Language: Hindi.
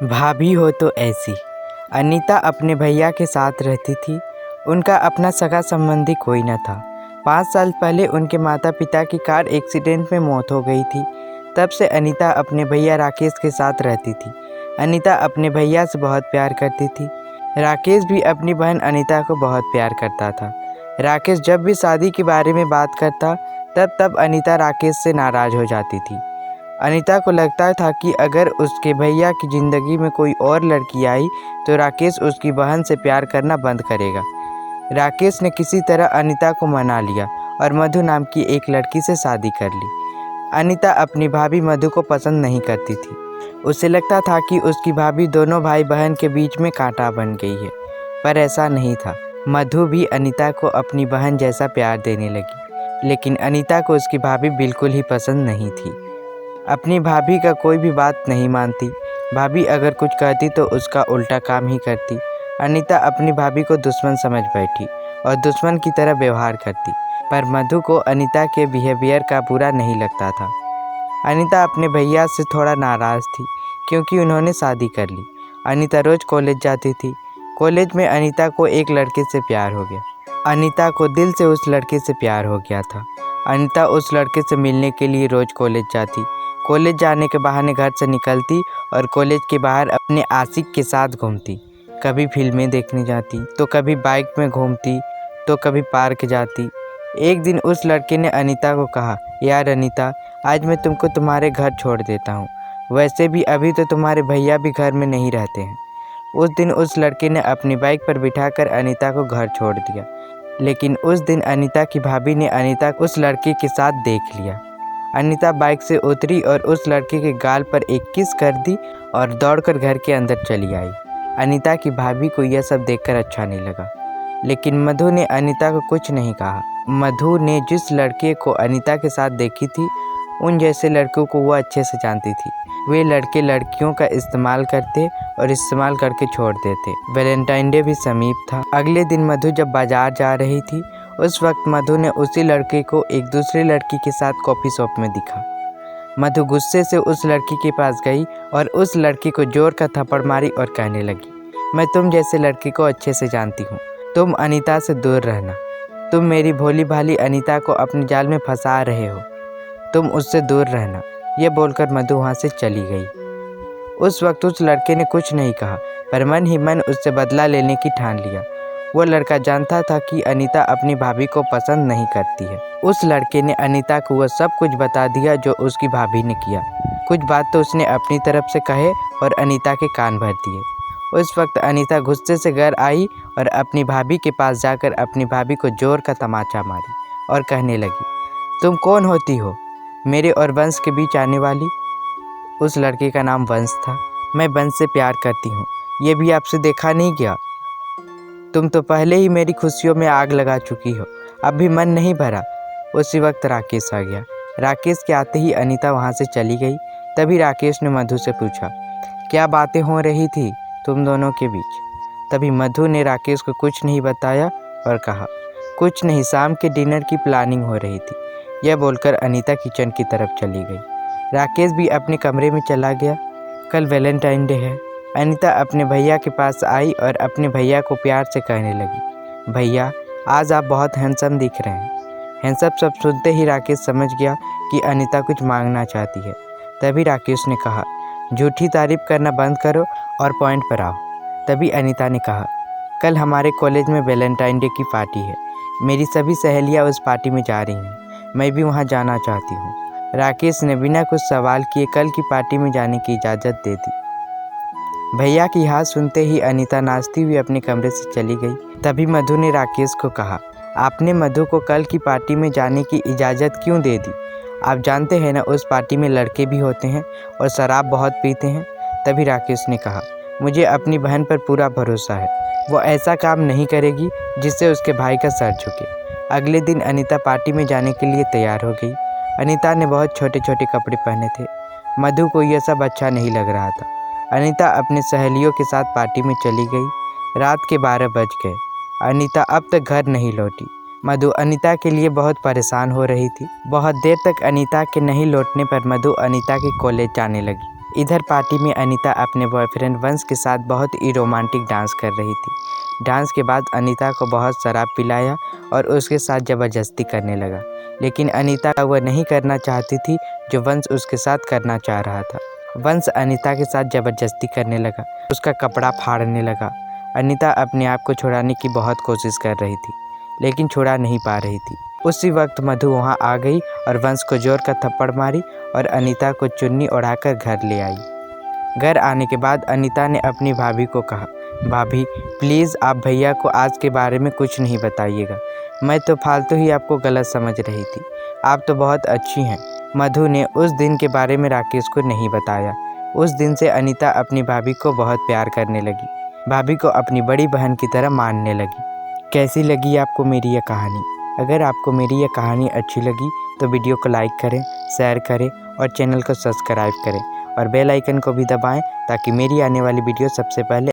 भाभी हो तो ऐसी। अनीता अपने भैया के साथ रहती थी। उनका अपना सगा संबंधी कोई न था। 5 साल पहले उनके माता पिता की कार एक्सीडेंट में मौत हो गई थी। तब से अनीता अपने भैया राकेश के साथ रहती थी। अनीता अपने भैया से बहुत प्यार करती थी। राकेश भी अपनी बहन अनीता को बहुत प्यार करता था। राकेश जब भी शादी के बारे में बात करता तब अनीता राकेश से नाराज़ हो जाती थी। अनीता को लगता था कि अगर उसके भैया की ज़िंदगी में कोई और लड़की आई तो राकेश उसकी बहन से प्यार करना बंद करेगा। राकेश ने किसी तरह अनीता को मना लिया और मधु नाम की एक लड़की से शादी कर ली। अनीता अपनी भाभी मधु को पसंद नहीं करती थी। उसे लगता था कि उसकी भाभी दोनों भाई बहन के बीच में कांटा बन गई है, पर ऐसा नहीं था। मधु भी अनीता को अपनी बहन जैसा प्यार देने लगी, लेकिन अनीता को उसकी भाभी बिल्कुल ही पसंद नहीं थी। अपनी भाभी का कोई भी बात नहीं मानती। भाभी अगर कुछ कहती तो उसका उल्टा काम ही करती। अनीता अपनी भाभी को दुश्मन समझ बैठी और दुश्मन की तरह व्यवहार करती, पर मधु को अनीता के बिहेवियर का बुरा नहीं लगता था। अनीता अपने भैया से थोड़ा नाराज़ थी क्योंकि उन्होंने शादी कर ली। अनीता रोज़ कॉलेज जाती थी। कॉलेज में अनीता को एक लड़के से प्यार हो गया। अनीता को दिल से उस लड़के से प्यार हो गया था। अनीता उस लड़के से मिलने के लिए रोज़ कॉलेज जाती। कॉलेज जाने के बहाने घर से निकलती और कॉलेज के बाहर अपने आशिक के साथ घूमती। कभी फिल्में देखने जाती, तो कभी बाइक में घूमती, तो कभी पार्क जाती। एक दिन उस लड़के ने अनीता को कहा, यार अनीता, आज मैं तुमको तुम्हारे घर छोड़ देता हूँ। वैसे भी अभी तो तुम्हारे भैया भी घर में नहीं रहते हैं। उस दिन उस लड़के ने अपनी बाइक पर बिठाकर अनीता को घर छोड़ दिया, लेकिन उस दिन अनीता की भाभी ने अनीता को उस लड़के के साथ देख लिया। अनीता बाइक से उतरी और उस लड़के के गाल पर एक किस कर दी और दौड़कर घर के अंदर चली आई। अनीता की भाभी को यह सब देखकर अच्छा नहीं लगा, लेकिन मधु ने अनीता को कुछ नहीं कहा। मधु ने जिस लड़के को अनीता के साथ देखी थी, उन जैसे लड़कों को वह अच्छे से जानती थी। वे लड़के लड़कियों का इस्तेमाल करते और इस्तेमाल करके छोड़ देते। वैलेंटाइन डे भी समीप था। अगले दिन मधु जब बाजार जा रही थी, उस वक्त मधु ने उसी लड़के को एक दूसरी लड़की के साथ कॉफ़ी शॉप में दिखा। मधु गुस्से से उस लड़की के पास गई और उस लड़की को जोर का थप्पड़ मारी और कहने लगी, मैं तुम जैसे लड़के को अच्छे से जानती हूँ। तुम अनीता से दूर रहना। तुम मेरी भोली भाली अनीता को अपने जाल में फंसा रहे हो। तुम उससे दूर रहना। यह बोलकर मधु वहाँ से चली गई। उस वक्त उस लड़के ने कुछ नहीं कहा, पर मन ही मन उससे बदला लेने की ठान लिया। वो लड़का जानता था कि अनीता अपनी भाभी को पसंद नहीं करती है। उस लड़के ने अनीता को वह सब कुछ बता दिया जो उसकी भाभी ने किया। कुछ बात तो उसने अपनी तरफ से कहे और अनीता के कान भर दिए। उस वक्त अनीता गुस्से से घर आई और अपनी भाभी के पास जाकर अपनी भाभी को जोर का तमाचा मारी और कहने लगी, तुम कौन होती हो, मेरे और वंश के बीच आने वाली? उस लड़के का नाम वंश था। मैं वंश से प्यार करती हूँ, ये भी आपसे देखा नहीं गया? तुम तो पहले ही मेरी खुशियों में आग लगा चुकी हो, अब भी मन नहीं भरा। उसी वक्त राकेश आ गया। राकेश के आते ही अनीता वहाँ से चली गई। तभी राकेश ने मधु से पूछा, क्या बातें हो रही थी तुम दोनों के बीच? तभी मधु ने राकेश को कुछ नहीं बताया और कहा, कुछ नहीं, शाम के डिनर की प्लानिंग हो रही थी। यह बोलकर अनीता किचन की तरफ चली गई। राकेश भी अपने कमरे में चला गया। कल वैलेंटाइन डे है। अनीता अपने भैया के पास आई और अपने भैया को प्यार से कहने लगी, भैया, आज आप बहुत हैंडसम दिख रहे हैं। हैंडसम सब सुनते ही राकेश समझ गया कि अनीता कुछ मांगना चाहती है। तभी राकेश ने कहा, झूठी तारीफ करना बंद करो और पॉइंट पर आओ। तभी अनीता ने कहा, कल हमारे कॉलेज में वैलेंटाइन डे की पार्टी है। मेरी सभी सहेलियाँ उस पार्टी में जा रही हैं। मैं भी वहाँ जाना चाहती हूँ। राकेश ने बिना कुछ सवाल किए कल की पार्टी में जाने की इजाज़त दे दी। भैया की हाथ सुनते ही अनीता नाचती हुई अपने कमरे से चली गई। तभी मधु ने राकेश को कहा, आपने मधु को कल की पार्टी में जाने की इजाज़त क्यों दे दी? आप जानते हैं ना, उस पार्टी में लड़के भी होते हैं और शराब बहुत पीते हैं। तभी राकेश ने कहा, मुझे अपनी बहन पर पूरा भरोसा है। वो ऐसा काम नहीं करेगी जिससे उसके भाई का सर झुके। अगले दिन अनीता पार्टी में जाने के लिए तैयार हो गई। अनीता ने बहुत छोटे छोटे कपड़े पहने थे। मधु को यह सब अच्छा नहीं लग रहा था। अनीता अपनी सहेलियों के साथ पार्टी में चली गई। रात के 12 बज गए। अनीता अब तक घर नहीं लौटी। मधु अनीता के लिए बहुत परेशान हो रही थी। बहुत देर तक अनीता के नहीं लौटने पर मधु अनीता के कॉलेज जाने लगी। इधर पार्टी में अनीता अपने बॉयफ्रेंड वंश के साथ बहुत ही रोमांटिक डांस कर रही थी। डांस के बाद अनीता को बहुत शराब पिलाया और उसके साथ ज़बरदस्ती करने लगा, लेकिन अनीता वह नहीं करना चाहती थी जो वंश उसके साथ करना चाह रहा था। वंश अनीता के साथ ज़बरदस्ती करने लगा, उसका कपड़ा फाड़ने लगा। अनीता अपने आप को छुड़ाने की बहुत कोशिश कर रही थी, लेकिन छुड़ा नहीं पा रही थी। उसी वक्त मधु वहां आ गई और वंश को जोर का थप्पड़ मारी और अनीता को चुन्नी ओढ़ाकर घर ले आई। घर आने के बाद अनीता ने अपनी भाभी को कहा, भाभी प्लीज़ आप भैया को आज के बारे में कुछ नहीं बताइएगा, मैं तो फालतू ही आपको गलत समझ रही थी, आप तो बहुत अच्छी हैं। मधु ने उस दिन के बारे में राकेश को नहीं बताया। उस दिन से अनीता अपनी भाभी को बहुत प्यार करने लगी, भाभी को अपनी बड़ी बहन की तरह मानने लगी। कैसी लगी आपको मेरी यह कहानी? अगर आपको मेरी यह कहानी अच्छी लगी तो वीडियो को लाइक करें, शेयर करें और चैनल को सब्सक्राइब करें और बेल आइकन को भी दबाएं ताकि मेरी आने वाली वीडियो सबसे पहले